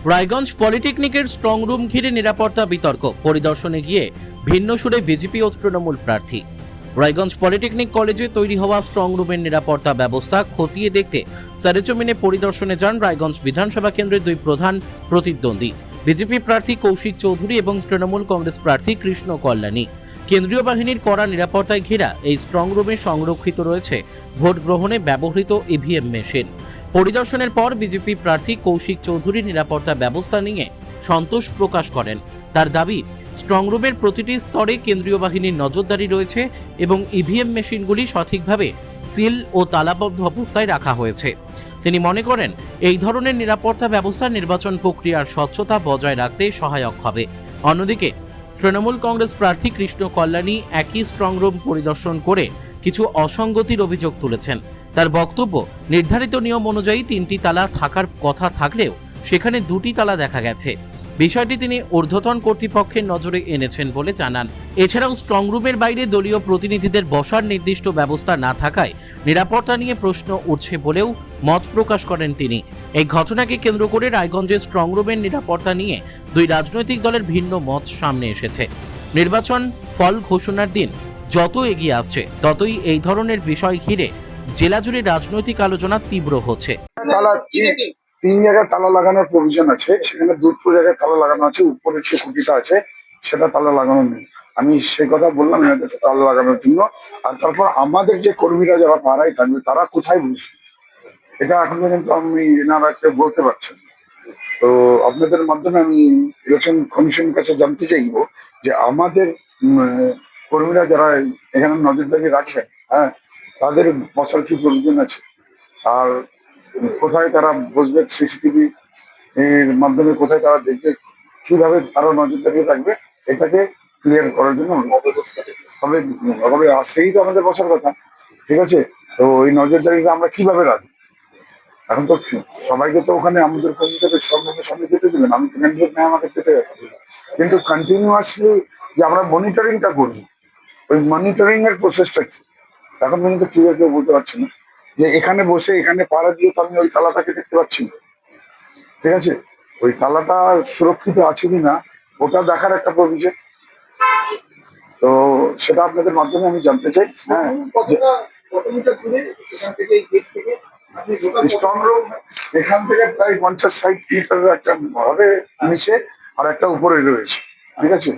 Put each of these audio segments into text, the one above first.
Raiganj পলিটেকনিকের strong room ঘিরে নিরাপত্তা বিতর্ক, পরিদর্শনে গিয়ে ভিন্ন সুরে বিজেপি ও তৃণমূল প্রার্থী। রায়গঞ্জ পলিটেকনিক কলেজে তৈরি হওয়া স্ট্রং রুমের নিরাপত্তা ব্যবস্থা খতিয়ে দেখতে সরেজমিনে পরিদর্শনে যান রায়গঞ্জ বিধানসভা কেন্দ্রের দুই প্রধান প্রতিদ্বন্দ্বী, বিজেপি প্রার্থী কৌশিক চৌধুরী এবং তৃণমূল কংগ্রেস প্রার্থী কৃষ্ণ কল্যাণী। কেন্দ্রীয় বাহিনীর কড়া নিরাপত্তায় ঘেরা এই স্ট্রং রুমে সংরক্ষিত রয়েছে ভোট গ্রহণে ব্যবহৃত ইভিএম মেশিন। পরিদর্শনের পর বিজেপি প্রার্থী কৌশিক চৌধুরী নিরাপত্তা ব্যবস্থা নিয়ে সন্তোষ প্রকাশ করেন। তার দাবি, স্ট্রং রুমের প্রতিটি স্তরে কেন্দ্রীয় বাহিনীর নজরদারি রয়েছে এবং ইভিএম মেশিনগুলি সঠিকভাবে সিল ও তালাবদ্ধ অবস্থায় রাখা হয়েছে। তিনি মনে করেন এই ধরনের নিরাপত্তা ব্যবস্থা নির্বাচন প্রক্রিয়ার স্বচ্ছতা বজায় রাখতে সহায়ক হবে। অন্যদিকে তৃণমূল কংগ্রেস প্রার্থী কৃষ্ণ কল্যাণী একই স্ট্রং রুম পরিদর্শন করে কিছু অসঙ্গতির অভিযোগ তুলেছেন। তার বক্তব্য, নির্ধারিত নিয়ম অনুযায়ী 3টি তালা থাকার কথা থাকলেও সেখানে 2টি তালা দেখা গেছে। বিষয়টি তিনি ঊর্ধ্বতন কর্তৃপক্ষের নজরে এনেছেন বলে জানান। এছাড়াও স্ট্রং রুমের বাইরে দলীয় প্রতিনিধিদের বসার নির্দিষ্ট ব্যবস্থা না থাকায় নিরাপত্তা নিয়ে প্রশ্ন উঠছে বলেও মত প্রকাশ করেন তিনি। এই ঘটনাকে কেন্দ্র করে রায়গঞ্জের স্ট্রং রুমের নিরাপত্তা নিয়ে দুই রাজনৈতিক দলের ভিন্ন মত সামনে এসেছে। নির্বাচন ফল ঘোষণার দিন যত এগিয়ে আসছে ততই এই ধরনের বিষয় ঘিরে জেলা জুড়ে রাজনৈতিক আলোচনা তীব্র হচ্ছে। তিন জায়গায় তালা লাগানোর প্রভিশন আছে, সেখানে দুটো জায়গায় তালা লাগানো আছে, উপরের যে খুঁটিটা আছে সেটা তালা লাগানো নেই। আমি সেই কথা বললাম এনাদেরকে তালা লাগানোর জন্য। আর তারপর আমাদের যে কর্মীরা যারা পাড়ায় থাকবে তারা কোথায় বসবে, এটা এখন পর্যন্ত আমি এনারা বলতে পারছেন। তো আপনাদের মাধ্যমে আমি ইলেকশন কমিশনের কাছে জানতে চাইবো যে আমাদের কর্মীরা যারা এখানে নজরদারি রাখবেন, হ্যাঁ, তাদের বসার কি প্রয়োজন আছে, আর কোথায় তারা বসবে, সিসিটিভি এর মাধ্যমে কোথায় তারা দেখবে, কিভাবে তারা নজরদারি রাখবে, এটাকে ক্লিয়ার করার জন্য তবে আজ থেকেই তো আমাদের বসার কথা, ঠিক আছে। তো ওই নজরদারিটা আমরা কিভাবে রাখবো, এখন তো সবাইকে তো ওখানে আমাদের কর্মীদের সর্বকে সামনে যেতে দেবেন, আমি তো ক্যান্ডিডেট নেই, আমাকে যেতে হবে, কিন্তু কন্টিনিউয়াসলি যে আমরা মনিটরিংটা করবো, ওই মনিটরিং এর প্রসেসটা কি এখন পর্যন্ত ক্লিয়ার কেউ বলতে পারছি না। যে এখানে বসে এখানে পাড়া দিয়ে তো আমি ওই তালাটাকে দেখতে পাচ্ছি না, ঠিক আছে, ওই তালাটা সুরক্ষিত আছে কিনা ওটা দেখার একটা প্রভিশন, তো সেটা আপনাদের মাধ্যমে আমি জানতে চাই। হ্যাঁ, স্ট্রং রুম এখান থেকে প্রায় 50-60 মিটার একটা হবে নিচে আর একটা উপরে রয়েছে, ঠিক আছে।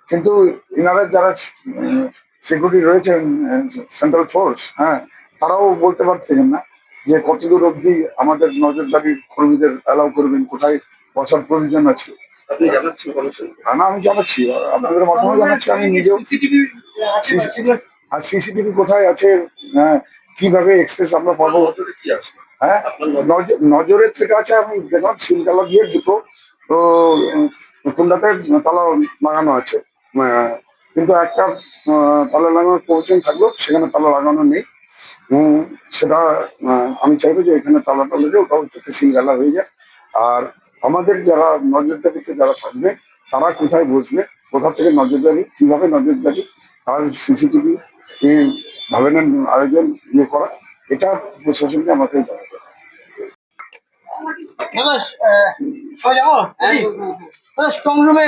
কিন্তু এনারা যারা সিকিউরিটি রয়েছেন, সেন্ট্রাল ফোর্স, হ্যাঁ, তারাও বলতে পারছেন না যে কতদূর অবধি আমাদের নজরদারির কর্মীদের অ্যালাউ করবেন, কোথায় বসার প্রয়োজন আছে। না, আমি জানাচ্ছি, আপনাদের মাধ্যমে জানাচ্ছি, আমি নিজেও। আর সিসিটিভি কোথায় আছে, কিভাবে এক্সেস আমরা পাবো, হ্যাঁ, নজরের থেকে আছে। আমি দেখলাম সিল তালা দিয়ে দুটো তো কোনটাতে তালা লাগানো আছে, কিন্তু একটা তালা লাগানোর প্রয়োজন থাকলো, সেখানে তালা লাগানো নেই। সেটা আমি চাইবো যে এখানে তালাটা লেগে ওটাও যাতে সিলগালা হয়ে যায়। আর আমাদের যারা নজরদারিতে যারা থাকবে তারা কোথায় বসবে, কোথা থেকে নজরদারি, কিভাবে নজরদারি, আর সিসিটিভি ভাবে না আয়োজন ইয়ে করা, এটা প্রশাসনকে আমাকে জানাতে হবে। স্ট্রং রুমে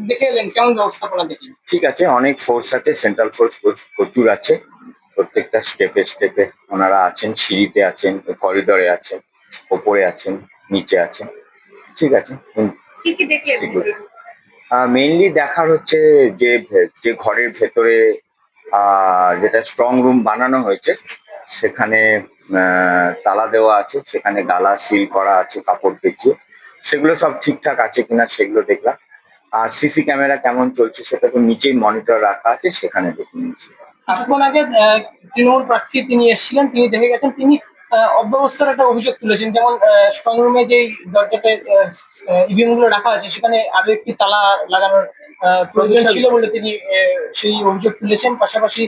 দেখে এলেন, কেমন ব্যবস্থাপনা দেখলেন? ঠিক আছে, অনেক ফোর্স আছে, সেন্ট্রাল ফোর্স প্রচুর আছে, প্রত্যেকটা স্টেপে স্টেপে ওনারা আছেন, সিঁড়িতে আছেন, করিডোরে আছেন, ওপরে আছেন, নিচে আছেন, ঠিক আছে। মেইনলি দেখার হচ্ছে যে যে ঘরের ভেতরে যেটা স্ট্রং রুম বানানো হয়েছে সেখানে তালা দেওয়া আছে, সেখানে গালা সিল করা আছে কাপড় পেঁচিয়ে, সেগুলো সব ঠিকঠাক আছে কিনা সেগুলো দেখলাম। আর সিসি ক্যামেরা কেমন চলছে সেটা তো নিচেই মনিটর রাখা আছে, সেখানে দেখে নিয়েছি। কিছুক্ষণ আগে তৃণমূল প্রার্থী তিনি এসেছিলেন, তিনি দেখে গেছেন, তিনি অব্যবস্থার একটা অভিযোগ তুলেছেন। যেমন স্ট্রং রুমে যে দরজাতে ইভিএম গুলো রাখা আছে সেখানে আরো একটি তালা লাগানোর প্রয়োজন ছিল বলে তিনি সেই অভিযোগ তুলেছেন। পাশাপাশি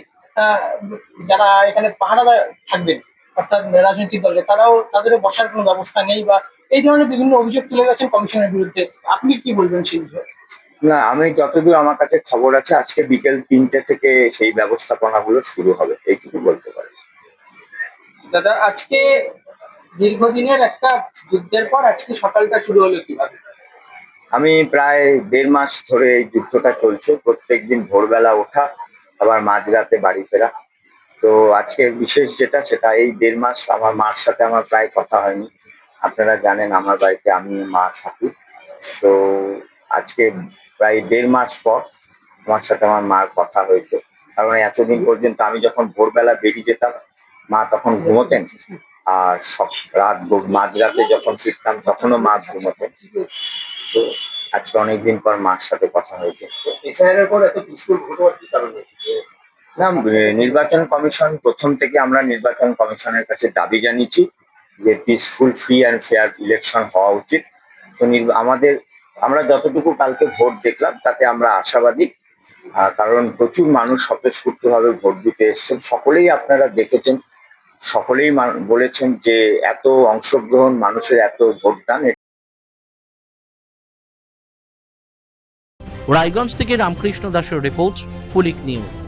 যারা এখানে পাহারা থাকবেন অর্থাৎ রাজনৈতিক দলে, তারাও তাদেরও বসার কোনো ব্যবস্থা নেই, বা এই ধরনের বিভিন্ন অভিযোগ তুলে গেছেন কমিশনের বিরুদ্ধে। আপনি কি বলবেন সেই বিষয়ে? না, আমি যতদূর আমার কাছে খবর আছে আজকে বিকেল 3টে থেকে সেই ব্যবস্থাপনাগুলো শুরু হবে, এইটুকু বলতে পারি। দাদা, আজকে দীর্ঘদিনের একটা যুদ্ধের পর আজকে সকালটা শুরু হলো কিভাবে? আমি প্রায় 1.5 মাস ধরে এই যুদ্ধটা চলছে, প্রত্যেকদিন ভোরবেলা ওঠা, আবার মাঝরাতে বাড়ি ফেরা। তো আজকে বিশেষ যেটা, সেটা এই 1.5 মাস আমার মার সাথে আমার প্রায় কথা হয়নি। আপনারা জানেন আমার বাড়িতে আমি মা থাকি। তো আজকে প্রায় 1.5 মাস পর আমার সাথে আমার মার কথা হয়েছে। কারণ এতদিন পর্যন্ত আমি যখন ভোরবেলা বেরিয়ে যেতাম, মা তখন ঘুমোতেন। আর মাঝরাতে যখন ফিরতাম তখনও মা ঘুমোতেন। তো আজকে অনেকদিন পর মার সাথে কথা হয়েছে। এসআইআর এর পর এত পিসফুল ভোট হওয়ার কি কারণে? না, নির্বাচন কমিশন প্রথম থেকে আমরা নির্বাচন কমিশনের কাছে দাবি জানিয়েছি যে peaceful, free and fair election হওয়া উচিত। তো আমরা যতটুকু কালকে ভোট দেখলাম তাতে আমরা আশাবাদী। কারণ প্রচুর মানুষ স্বতঃস্ফূর্তভাবে ভোট দিতে এসেছেন, সকলেই আপনারা দেখেছেন, সকলেই বলেছেন যে এত অংশগ্রহণ, মানুষের এত ভোটদান। রায়গঞ্জ থেকে রামকৃষ্ণ দাসের রিপোর্ট, কুলিক নিউজ।